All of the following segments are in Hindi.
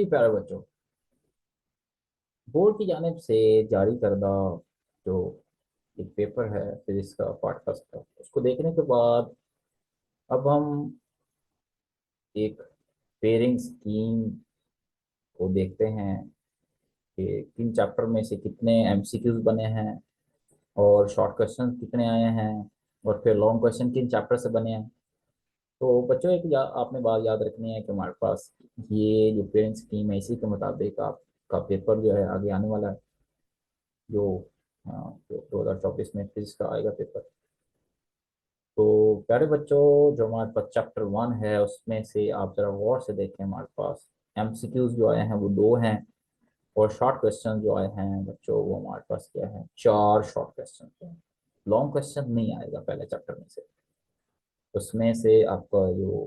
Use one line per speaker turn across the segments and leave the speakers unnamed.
जी, प्यारे बच्चों, बोर्ड की जानिब से जारी करदा जो एक पेपर है फिजिक्स का पार्ट फर्स्ट का, उसको देखने के बाद अब हम एक पेयरिंग स्कीम को देखते हैं कि किन चैप्टर में से कितने एमसीक्यूज बने हैं और शॉर्ट क्वेश्चन कितने आए हैं और फिर लॉन्ग क्वेश्चन किन चैप्टर से बने हैं। तो बच्चों, आपने बात याद रखनी है कि हमारे पास ये जो पेयरिंग स्कीम है, इसी के मुताबिक आपका पेपर जो है आगे आने वाला है। जो जो 2024 में फिजिक्स का आएगा पेपर। तो प्यारे बच्चों, जो हमारे पास चैप्टर 1 है उसमें से आप जरा गौर से देखें। हमारे पास एमसीक्यूज जो आए हैं वो 2 हैं और शॉर्ट क्वेश्चन जो आए हैं बच्चों वो हमारे पास क्या है, 4 शॉर्ट क्वेश्चन हैं। लॉन्ग क्वेश्चन नहीं आएगा पहले चैप्टर में से। उसमें से आपका जो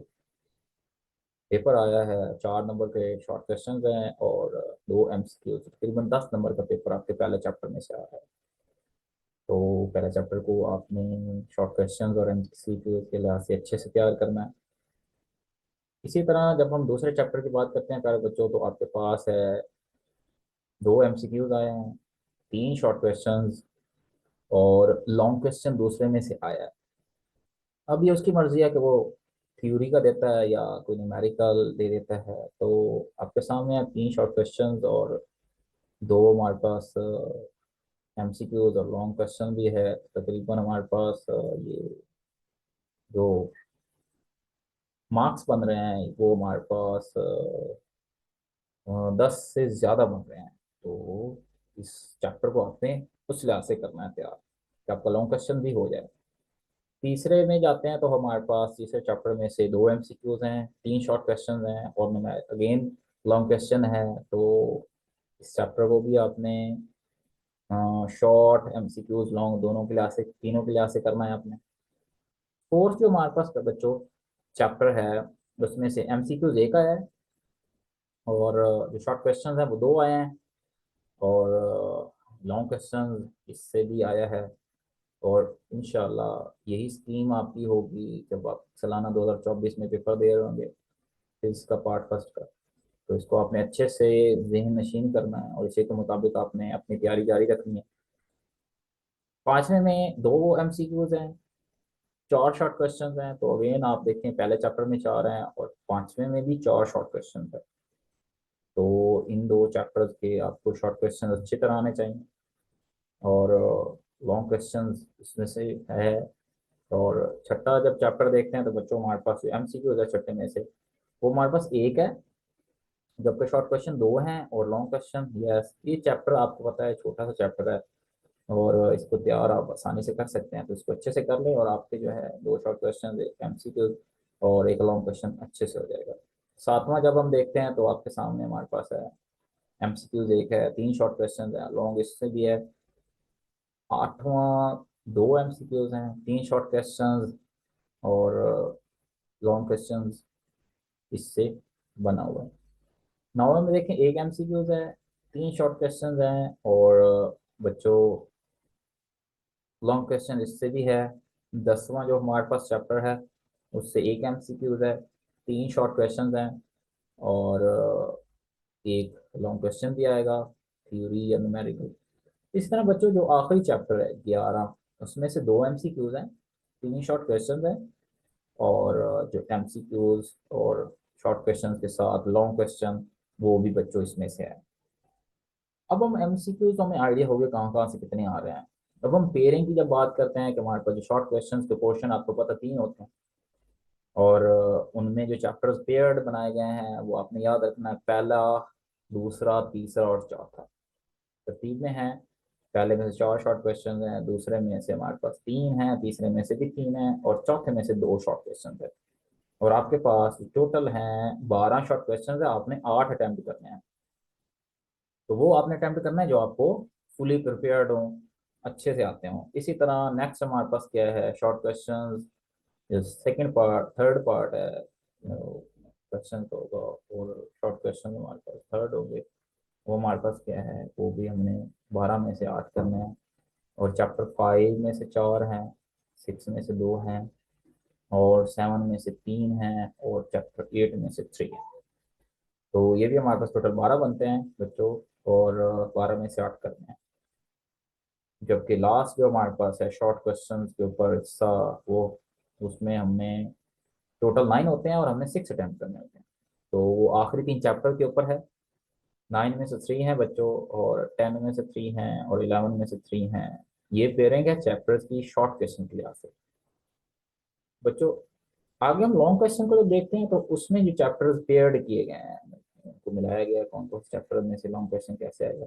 पेपर आया है 4 नंबर के शॉर्ट क्वेश्चन हैं और 2 एमसीक्यूज, तकरीबन 10 नंबर का पेपर आपके पहले चैप्टर में से आया है। तो पहले चैप्टर को आपने शॉर्ट क्वेश्चंस और एमसीक्यू के लिहाज से अच्छे से तैयार करना है। इसी तरह जब हम दूसरे चैप्टर की बात करते हैं प्यारे बच्चों, तो आपके पास है 2 एमसीक्यूज आए हैं, 3 शॉर्ट क्वेश्चंस और लॉन्ग क्वेश्चन दूसरे में से आया है। अब ये उसकी मर्जी है कि वो थ्योरी का देता है या कोई न्यूमेरिकल दे देता है। तो आपके सामने है 3 शॉर्ट क्वेश्चंस और 2 हमारे पास एमसीक्यूज और लॉन्ग क्वेश्चन भी है। तकरीबन हमारे पास ये जो मार्क्स बन रहे हैं वो हमारे पास 10 से ज़्यादा बन रहे हैं। तो इस चैप्टर को आपने उस लिहाज से करना है तैयार कि आपका लॉन्ग क्वेश्चन भी हो जाए। तीसरे में जाते हैं तो हमारे पास तीसरे चैप्टर में से 2 एमसीक्यूज हैं, 3 शॉर्ट क्वेश्चन हैं और मैं अगेन लॉन्ग क्वेश्चन है। तो इस चैप्टर को भी आपने शॉर्ट एमसीक्यूज लॉन्ग दोनों के लिहाज से, तीनों के लिहाज से करना है आपने। फोर्थ जो हमारे पास बच्चों चैप्टर है उसमें से एमसीक्यूज एक आया है और जो शॉर्ट क्वेश्चन है वो 2 आए हैं और लॉन्ग क्वेश्चन इससे भी आया है। और इंशाल्लाह यही स्कीम आपकी होगी जब आप सालाना 2024 में पेपर दे रहे होंगे फिजिक्स का पार्ट फर्स्ट का। तो इसको आपने अच्छे से जहन नशीन करना है और इसी के मुताबिक आपने अपनी तैयारी जारी रखनी है। पांचवें में 2 एमसीक्यूज हैं, 4 शॉर्ट क्वेश्चन हैं। तो अगेन आप देखें पहले चैप्टर में 4 हैं और पांचवें में भी 4 शॉर्ट क्वेश्चन है। तो इन 2 चैप्टर्स के आपको शॉर्ट क्वेश्चन अच्छी तरह आने चाहिए और लॉन्ग क्वेश्चन इसमें से है। और छठा जब चैप्टर देखते हैं तो बच्चों हमारे पास एमसीक्यू है छठे में से, वो हमारे पास एक है, जबकि शॉर्ट क्वेश्चन 2 हैं और लॉन्ग क्वेश्चन। यस, ये चैप्टर आपको पता है छोटा सा चैप्टर है और इसको तैयार आप आसानी से कर सकते हैं। तो इसको अच्छे से कर लें और आपके जो है 2 शॉर्ट क्वेश्चन, एक एमसीक्यू और एक लॉन्ग क्वेश्चन अच्छे से हो जाएगा। सातवां जब हम देखते हैं तो आपके सामने हमारे पास है एमसीक्यूज एक है, 3 शॉर्ट क्वेश्चन है, लॉन्ग इससे भी है। आठवां 2 एमसीक्यूज हैं, 3 शॉर्ट क्वेश्चंस और लॉन्ग क्वेश्चंस इससे बना हुआ है। नौवें में देखें एक एमसीक्यूज है, 3 शॉर्ट क्वेश्चंस हैं और बच्चों लॉन्ग क्वेश्चन इससे भी है। 10वां जो हमारे पास चैप्टर है उससे एक एमसीक्यूज है, 3 शॉर्ट क्वेश्चंस हैं और एक लॉन्ग क्वेश्चन भी आएगा, थ्योरी या न्यूमेरिकल। इस तरह बच्चों जो आखिरी चैप्टर है 11, उसमें से 2 एमसीक्यूज हैं, 3 शॉर्ट क्वेश्चन हैं और जो एमसीक्यूज और शॉर्ट क्वेश्चन के साथ लॉन्ग क्वेश्चन वो भी बच्चों इसमें से है। अब हम एमसीक्यूज तो हमें आइडिया हो गया कहाँ कहाँ से कितने आ रहे हैं। अब हम पेयरिंग की जब बात करते हैं कि हमारे पास जो शॉर्ट क्वेश्चन के क्वेश्चन आपको पता 3 होते हैं और उनमें जो चैप्टर्स पेयर्ड बनाए गए हैं वो आपने याद रखना है, पहला, दूसरा, तीसरा और चौथा। तरतीब में है, पहले में से 4 शॉर्ट क्वेश्चन हैं, दूसरे में से हमारे पास 3 हैं, तीसरे में से भी 3 हैं और चौथे में से 2 शॉर्ट क्वेश्चन है। और आपके पास टोटल हैं 12 शॉर्ट क्वेश्चन है, आपने 8 अटेम्प्ट करने हैं। तो वो आपने अटेम्प्ट करना है जो आपको फुली प्रिपेयर्ड हो, अच्छे से आते हो। इसी तरह नेक्स्ट हमारे पास क्या है, short question second part, third part है क्वेश्चन तो होगा और शॉर्ट क्वेश्चन हमारे पास थर्ड हो गए। वो हमारे पास क्या है, वो भी हमने 12 में से 8 करने हैं और चैप्टर 5 में से 4 हैं, 6 में से 2 हैं और 7 में से 3 हैं और चैप्टर 8 में से 3 है। तो ये भी हमारे पास टोटल 12 बनते हैं बच्चों, और 12 में से 8 करने हैं। जबकि लास्ट जो हमारे पास है शॉर्ट क्वेश्चन के ऊपर हिस्सा, वो उसमें हमने टोटल 9 होते हैं और हमने 6 अटेम्प्ट करने होते हैं। तो वो आखिरी 3 चैप्टर के ऊपर है। 9 में से 3 हैं बच्चों, और 10 में से 3 हैं, और 11 में से 3 हैं। ये पेयरिंग है चैप्टर्स की शॉर्ट क्वेश्चन के लिहाज से बच्चों। आगे हम लॉन्ग क्वेश्चन को जब देखते हैं तो उसमें जो चैप्टर्स पेयर्ड किए गए हैं, उनको मिलाया गया है कौन कौन से चैप्टर में से लॉन्ग क्वेश्चन कैसे आएगा।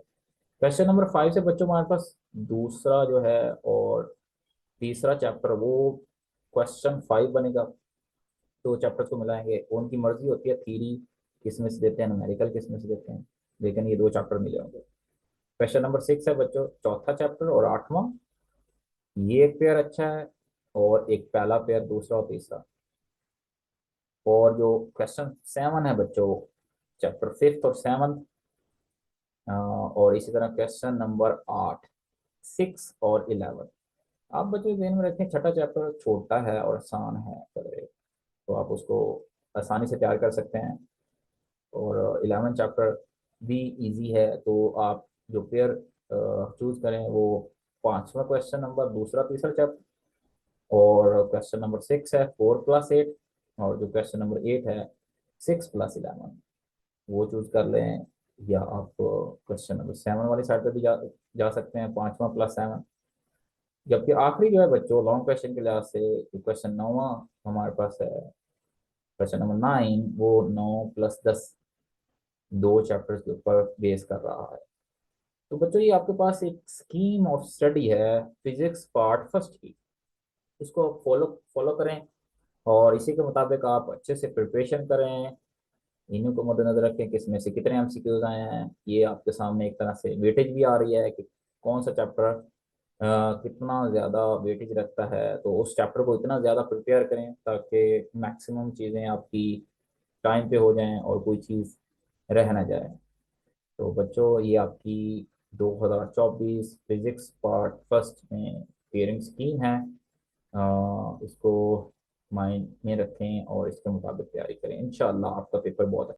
क्वेश्चन नंबर 5 से बच्चों हमारे पास दूसरा जो है और तीसरा चैप्टर वो क्वेश्चन 5 बनेगा। तो चैप्टर्स को मिलाएंगे, उनकी मर्जी होती है थीरी किस में से देते हैं, न्यूमेरिकल किस में से देते हैं, लेकिन ये 2 चैप्टर मिले होंगे। क्वेश्चन नंबर 6 है बच्चों चौथा चैप्टर और 8वां। ये एक पेयर अच्छा है, और एक पहला पेयर दूसरा और तीसरा। और जो क्वेश्चन 7 है बच्चों चैप्टर 5 और 7, और इसी तरह क्वेश्चन नंबर 8, 6 और 11। आप बच्चों ध्यान में रखें छठा चैप्टर छोटा है और आसान है, तो आप उसको आसानी से तैयार कर सकते हैं। और 11 चैप्टर भी इजी है, तो आप जो पेयर चूज करें वो 5वां क्वेश्चन नंबर दूसरा तीसरा चैप्टर, और क्वेश्चन नंबर 6 है 4+8, और जो क्वेश्चन नंबर 8 है 6+11, वो चूज कर लें। या आप क्वेश्चन नंबर 7 वाली साइड पे भी जा सकते हैं, 5वां+7। जबकि आखिरी जो है बच्चों लॉन्ग क्वेश्चन के लिहाज से क्वेश्चन 9वां हमारे पास है, क्वेश्चन नंबर 9, वो 9+10 2 चैप्टर्स के ऊपर बेस कर रहा है। तो बच्चों ये आपके पास एक स्कीम ऑफ स्टडी है फिजिक्स पार्ट फर्स्ट की, इसको फॉलो फॉलो करें, और इसी के मुताबिक आप अच्छे से प्रिपरेशन करें। इन्हीं को मद्देनजर रखें कि इसमें से कितने एमसीक्यूज आए हैं। ये आपके सामने एक तरह से वेटेज भी आ रही है कि कौन सा चैप्टर कितना ज़्यादा वेटेज रखता है, तो उस चैप्टर को इतना ज़्यादा प्रिपेयर करें ताकि मैक्सिमम चीज़ें आपकी टाइम पे हो जाएं और कोई चीज़ रह ना जाए। तो बच्चों ये आपकी 2024 फिजिक्स पार्ट फर्स्ट में पेयरिंग स्कीम है। इसको माइंड में रखें और इसके मुताबिक तैयारी करें, इंशाल्लाह आपका पेपर बहुत